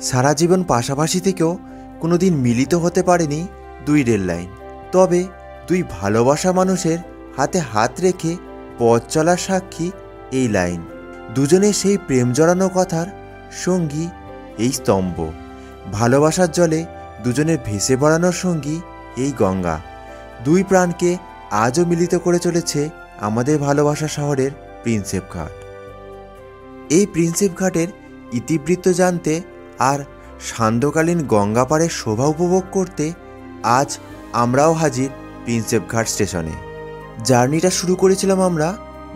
সারা জীবন পাশাপাশি থেকেও কোনোদিন মিলিত হতে পারেনি দুই রেল লাইন, তবে দুই ভালোবাসা মানুষের হাতে হাত রেখে পথ চলার সাক্ষী এই লাইন। দুজনের সেই প্রেম জড়ানো কথার সঙ্গী এই স্তম্ভ। ভালোবাসার জলে দুজনের ভেসে বেড়ানোর সঙ্গী এই গঙ্গা। দুই প্রাণকে আজও মিলিত করে চলেছে আমাদের ভালোবাসা শহরের প্রিন্সেপ ঘাট। এই প্রিন্সেপ ঘাটের ইতিবৃত্ত জানতে আর সান্ধ্যকালীন গঙ্গা পাড়ের শোভা উপভোগ করতে আজ আমরাও হাজির প্রিন্সেপ ঘাট স্টেশনে। জার্নিটা শুরু করেছিলাম আমরা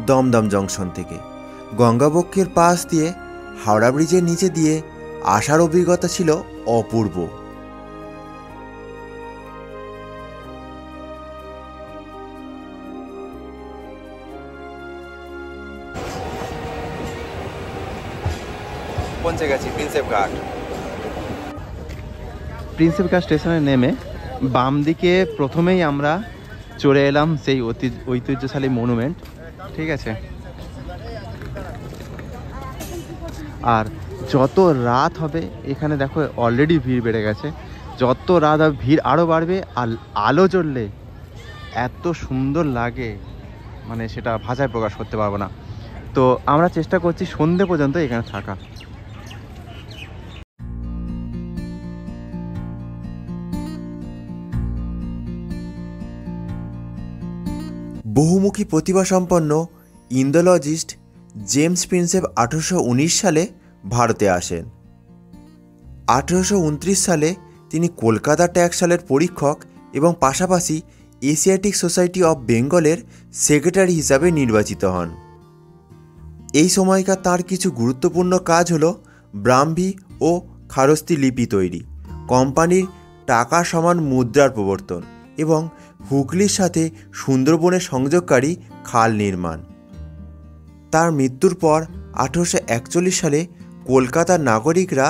দমদম জংশন থেকে। গঙ্গাবক্ষের পাশ দিয়ে হাওড়া ব্রিজের নিচে দিয়ে আসার অভিজ্ঞতা ছিল অপূর্ব। পৌঁছে গেছি প্রিন্সেপ ঘাট। প্রিন্সেপ ঘাট স্টেশনে নেমে বাম দিকে প্রথমেই আমরা চলে এলাম সেই ঐতিহ্যশালী মনুমেন্ট, ঠিক আছে। আর যত রাত হবে এখানে দেখো অলরেডি ভিড় বেড়ে গেছে, যত রাত হবে ভিড় আরও বাড়বে। আর আলো জ্বললে এত সুন্দর লাগে, মানে সেটা ভাষায় প্রকাশ করতে পারবো না। তো আমরা চেষ্টা করছি সন্ধে পর্যন্ত এখানে থাকা। বহুমুখী প্রতিভাসম্পন্ন ইন্দোলজিস্ট জেমস প্রিন্সেপ 1819 সালে ভারতে আসেন। 1829 সালে তিনি কলকাতা ট্যাক্সশালের পরীক্ষক এবং পাশাপাশি এশিয়াটিক সোসাইটি অফ বেঙ্গলের সেক্রেটারি হিসাবে নির্বাচিত হন। এই সময়কার তার কিছু গুরুত্বপূর্ণ কাজ হল ব্রাহ্মী ও খারস্তি লিপি তৈরি, কোম্পানির টাকা সমান মুদ্রার প্রবর্তন এবং হুগলির সাথে সুন্দরবনের সংযোগকারী খাল নির্মাণ। তার মৃত্যুর পর 1841 সালে কলকাতার নাগরিকরা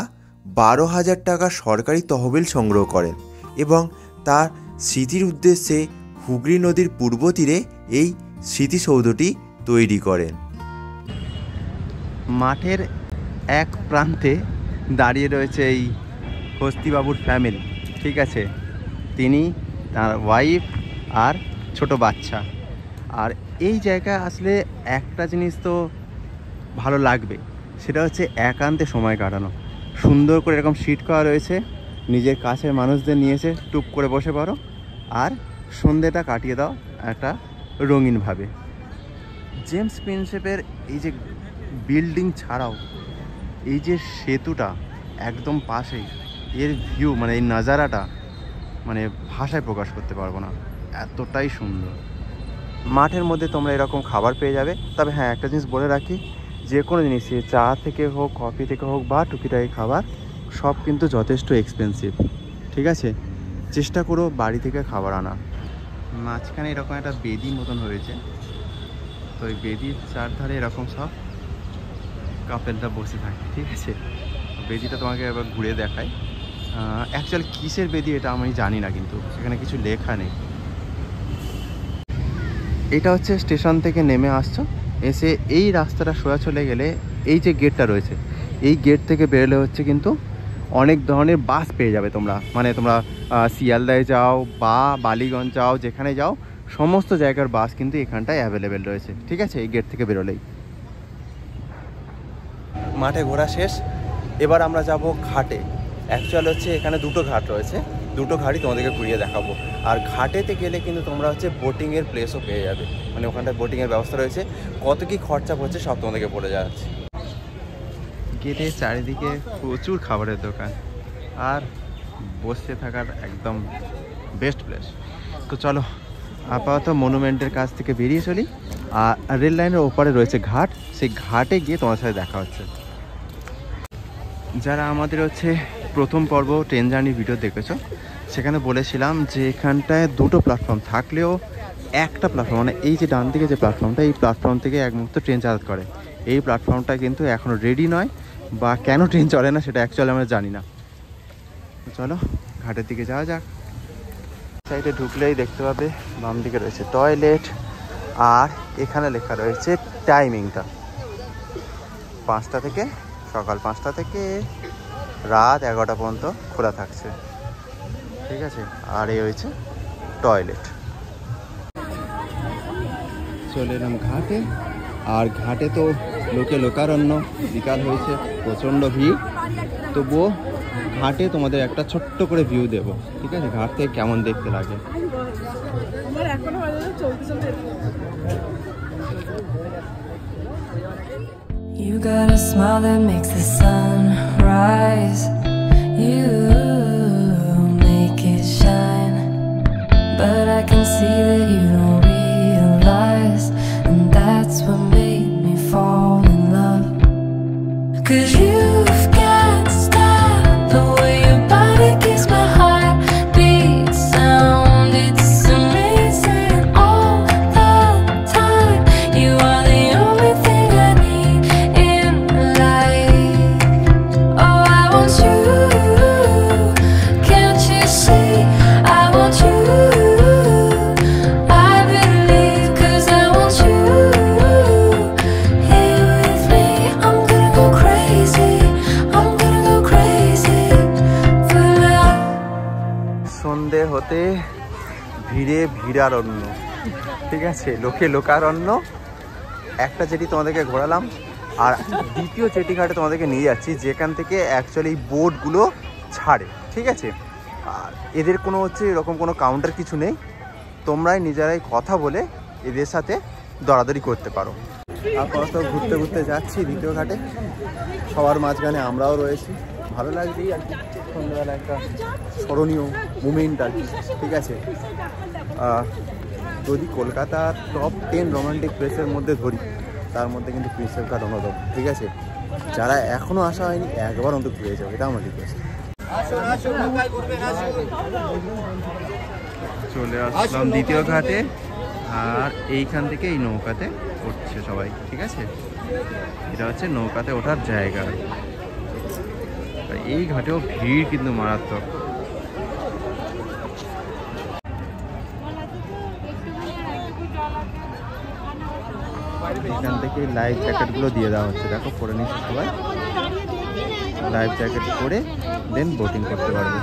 12,000 টাকা সরকারি তহবিল সংগ্রহ করেন এবং তার স্মৃতির উদ্দেশ্যে হুগলি নদীর পূর্ব তীরে এই স্মৃতিসৌধটি তৈরি করেন। মাঠের এক প্রান্তে দাঁড়িয়ে রয়েছে এই হস্তিবাবুর ফ্যামিলি, ঠিক আছে। তিনি, তার ওয়াইফ আর ছোট বাচ্চা। আর এই জায়গায় আসলে একটা জিনিস তো ভালো লাগবে, সেটা হচ্ছে একান্তে সময় কাটানো। সুন্দর করে এরকম সিট করা রয়েছে, নিজের কাছের মানুষদের নিয়েছে, টুপ করে বসে পড়ো আর সন্ধ্যেটা কাটিয়ে দাও একটা রঙিনভাবে। জেমস প্রিন্সেপের এই যে বিল্ডিং ছাড়াও এই যে সেতুটা একদম পাশেই, এর ভিউ মানে এই নাজারাটা মানে ভাষায় প্রকাশ করতে পারবো না, এতটাই সুন্দর। মাঠের মধ্যে তোমরা এরকম খাবার পেয়ে যাবে। তবে হ্যাঁ, একটা জিনিস বলে রাখি, যে কোনো জিনিস চা থেকে হোক, কফি থেকে হোক বা টুকিটাকি খাবার, সব কিন্তু যথেষ্ট এক্সপেন্সিভ, ঠিক আছে। চেষ্টা করো বাড়ি থেকে খাবার আনা। মাঝখানে এরকম একটা বেদি মতন হয়েছে, তো ওই বেদির চারধারে এরকম সব কাপেলরা বসে থাকে, ঠিক আছে। বেদিটা তোমাকে এবার ঘুরে দেখায়। অ্যাকচুয়ালি কিসের বেদি এটা আমি জানি না, কিন্তু এখানে কিছু লেখা নেই। এটা হচ্ছে স্টেশন থেকে নেমে আসছো, এসে এই রাস্তাটা সোজা চলে গেলে এই যে গেটটা রয়েছে, এই গেট থেকে বেরোলে হচ্ছে কিন্তু অনেক ধরনের বাস পেয়ে যাবে তোমরা। মানে তোমরা শিয়ালদায় যাও বা বালিগঞ্জ যাও, যেখানে যাও সমস্ত জায়গার বাস কিন্তু এখানটায় অ্যাভেলেবেল রয়েছে, ঠিক আছে, এই গেট থেকে বেরোলেই। মাঠে ঘোরা শেষ, এবার আমরা যাব ঘাটে। অ্যাকচুয়ালি হচ্ছে এখানে দুটো ঘাট রয়েছে, দুটো ঘাটই তোমাদেরকে ঘুরিয়ে দেখাবো। আর ঘাটেতে গেলে কিন্তু তোমরা হচ্ছে বোটিংয়ের প্লেসও পেয়ে যাবে, মানে ওখানটায় বোটিংয়ের ব্যবস্থা রয়েছে। কত কী খরচা পড়ছে সব তোমাদেরকে বলে যাচ্ছে। গেটের চারিদিকে প্রচুর খাবারের দোকান আর বসে থাকার একদম বেস্ট প্লেস। তো চলো আপাতত মনুমেন্টের কাছ থেকে বেরিয়ে চলি। আর রেল লাইনের ওপারে রয়েছে ঘাট, সেই ঘাটে গিয়ে তোমার সাথে দেখা হচ্ছে। যারা আমাদের হচ্ছে প্রথম পর্ব ট্রেন জার্নির ভিডিও দেখেছো, সেখানে বলেছিলাম যে এখানটায় দুটো প্ল্যাটফর্ম থাকলেও একটা প্ল্যাটফর্ম, মানে এই যে ডান দিকে যে প্ল্যাটফর্মটা, এই প্ল্যাটফর্ম থেকে একমাত্র ট্রেন যাতায়াত করে। এই প্ল্যাটফর্মটা কিন্তু এখনও রেডি নয়, বা কেন ট্রেন চলে না সেটা অ্যাকচুয়ালি আমরা জানি না। চলো ঘাটের দিকে যাওয়া যাক। সাইডে ঢুকলেই দেখতে পাবে বাম দিকে রয়েছে টয়লেট, আর এখানে লেখা রয়েছে টাইমিংটা 5টা থেকে, সকাল 5টা থেকে রাত 11টা পর্যন্ত খোলা থাকছে, ঠিক আছে। আর এই হয়েছে টয়লেট। চলে এলাম ঘাটে, আর ঘাটে তো লোকে লোকারণ্য, বিকাল হয়েছে, প্রচণ্ড ভিড়। তবুও ঘাটে তোমাদের একটা ছোট্ট করে ভিউ দেব, ঠিক আছে, ঘাট থেকে কেমন দেখতে লাগে। You got a smile that makes the sun rise. You make it shine, but I can see that you don't realize, and that's what made me fall in love. 'Cause you've got style, the way your body keeps my heart beat sound. It's amazing all the time. You are the only thing I need in life. Oh, I want you. Can't you see? I want you. I believe 'cause I want you here with me. I'm gonna go crazy. I'm gonna go crazy for love. সন্ধে হতে ভিড়ে ভিড়ারণ্য, ঠিক আছে, লোকে লোকারণ্য। একটা jetty তোমাদেরকে ঘোরালাম, আর দ্বিতীয় জেটি ঘাটে তোমাদেরকে নিয়ে যাচ্ছি, যেখান থেকে অ্যাকচুয়ালি বোটগুলো ছাড়ে, ঠিক আছে। আর এদের কোনো এরকম কোনো কাউন্টার কিছু নেই, তোমরাই নিজেরাই কথা বলে এদের সাথে দরাদরি করতে পারো। আপাতত ঘুরতে ঘুরতে যাচ্ছি দ্বিতীয় ঘাটে, সবার মাঝখানে আমরাও রয়েছি। ভালো লাগছেই আর কি, সন্ধ্যাবেলা একটা স্মরণীয় মুমেন্ট আর কি, ঠিক আছে। যদি কলকাতার টপ 10 রোমান্টিক প্লেসের মধ্যে ধরি, তার মধ্যে কিন্তু প্রিন্সেপ ঘাট অন্যতম, ঠিক আছে। যারা এখনও আসা হয়নি, একবার অন্তত ঘুরে যাও, এটা আমার রিকোয়েস্ট। চলে আসলাম দ্বিতীয় ঘাটে, আর এইখান থেকে এই নৌকাতে উঠছে সবাই, ঠিক আছে। এটা হচ্ছে নৌকাতে ওঠার জায়গা। এই ঘাটেও ভিড় কিন্তু মারাত্মক। এখান থেকে লাইফ জ্যাকেটগুলো দিয়ে দেওয়া হচ্ছে, দেখো পরে নিচ্ছে সবাই। লাইফ জ্যাকেট পরে দেন বোটিং করতে পারবে।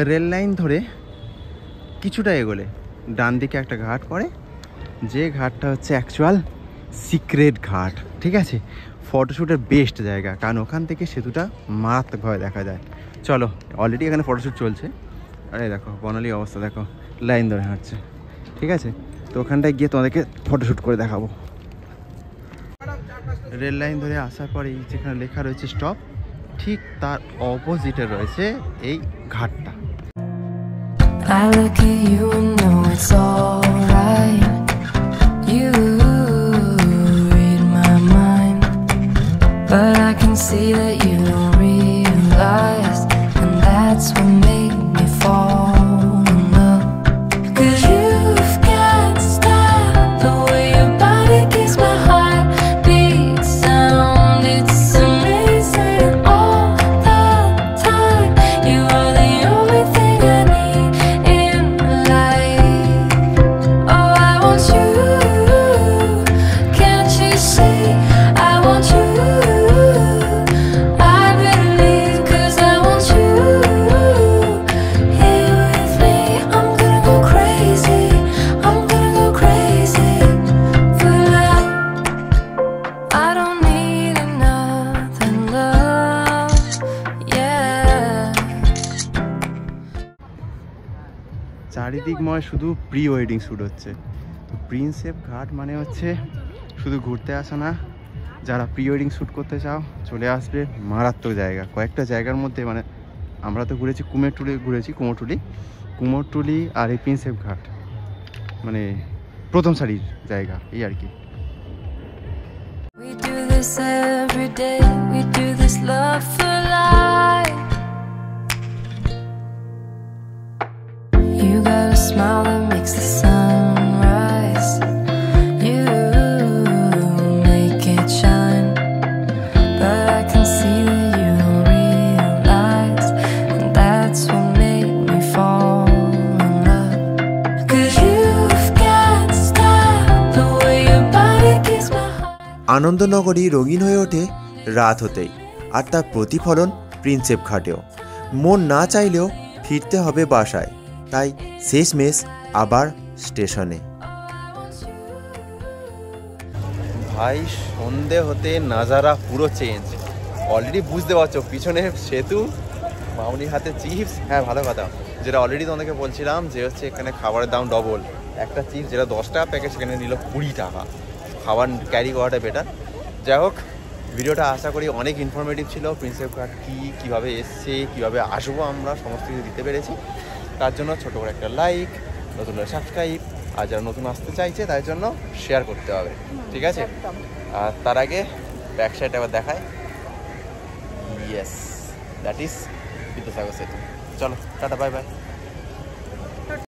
রেল লাইন ধরে কিছুটা এগোলে ডান দিকে একটা ঘাট পড়ে, যে ঘাটটা হচ্ছে অ্যাকচুয়াল সিক্রেট ঘাট, ঠিক আছে। ফটোশ্যুটের বেস্ট জায়গা, কারণ ওখান থেকে সেতুটা মারাত্মকভাবে দেখা যায়। চলো, অলরেডি এখানে ফটোশ্যুট চলছে। আরে দেখো বর্ণালী অবস্থা, দেখো লাইন ধরে হাঁটছে, ঠিক আছে। তো ওখানটায় গিয়ে তোমাদেরকে ফটোশ্যুট করে দেখাবো। রেল লাইন ধরে আসার পরে যেখানে লেখা রয়েছে স্টপ, ঠিক তার অপোজিটে রয়েছে এই ঘাটটা। I look at you and know it's alright. You read my mind, but I can see that you don't realize, and that's what made me fall in love. 'Cause you've got style, the way your body keeps my heart beat sound. It's amazing all the time. You are the only thing I need in life. Oh, I want you. Can't you see? I want you. I believe 'cause I want you here with me. I'm gonna go crazy. I'm gonna go crazy for love. I don't need another love. Yeah. চারিদিকময় শুধু pre wedding shoot হচ্ছে। তো Prinsep ঘাট মানে হচ্ছে শুধু ঘুরতে আসা না, যারা প্রি ওয়েডিং শ্যুট করতে চাও চলে আসবে। মারাত্মক জায়গা, কয়েকটা জায়গার মধ্যে, মানে আমরা তো ঘুরেছি কুমোরটুলি আর এই প্রিন্সেপ ঘাট, মানে প্রথম সারির জায়গা, এই আর কি। We do this every day. We do this love for life. You got a smile that makes the sun rise. You make it shine, but I can see that you don't realize, and that's what made me fall in love. আনন্দনগরী রঙিন হয়ে ওঠে রাত হতেই, আর তার প্রতিফলন Prinsep ঘাটেও। মন না চাইলেও ফিরতে হবে বাসায়, তাই শেষমেশ আবার স্টেশনে। ভাই সন্ধে হতে নাজারা পুরো চেঞ্জ। অলরেডি বুঝতে পারছো পিছনে সেতু, মামনির হাতে চিপস। হ্যাঁ ভালো কথা, যেটা অলরেডি তোমাদেরকে বলছিলাম যে হচ্ছে এখানে খাবারের দাম ডবল। একটা চিপস যেটা 10 টাকা প্যাকেট সেখানে নিল 20 টাকা। খাবার ক্যারি করাটা বেটার। যাই হোক, ভিডিওটা আশা করি অনেক ইনফরমেটিভ ছিল। প্রিন্সেপ ঘাট কীভাবে এসছে, কীভাবে আসবো আমরা সমস্ত কিছু দিতে পেরেছি। তার জন্য ছোটো করে একটা লাইক, নতুন করে সাবস্ক্রাইব, আর যারা নতুন আসতে চাইছে তার জন্য শেয়ার করতে হবে, ঠিক আছে? আর তার আগে ব্যাক সাইড আবার দেখায়। ইয়েস, দ্যাট ইজ বিদ্যাসাগর সেতু। চলো টাটা, বাই বাই।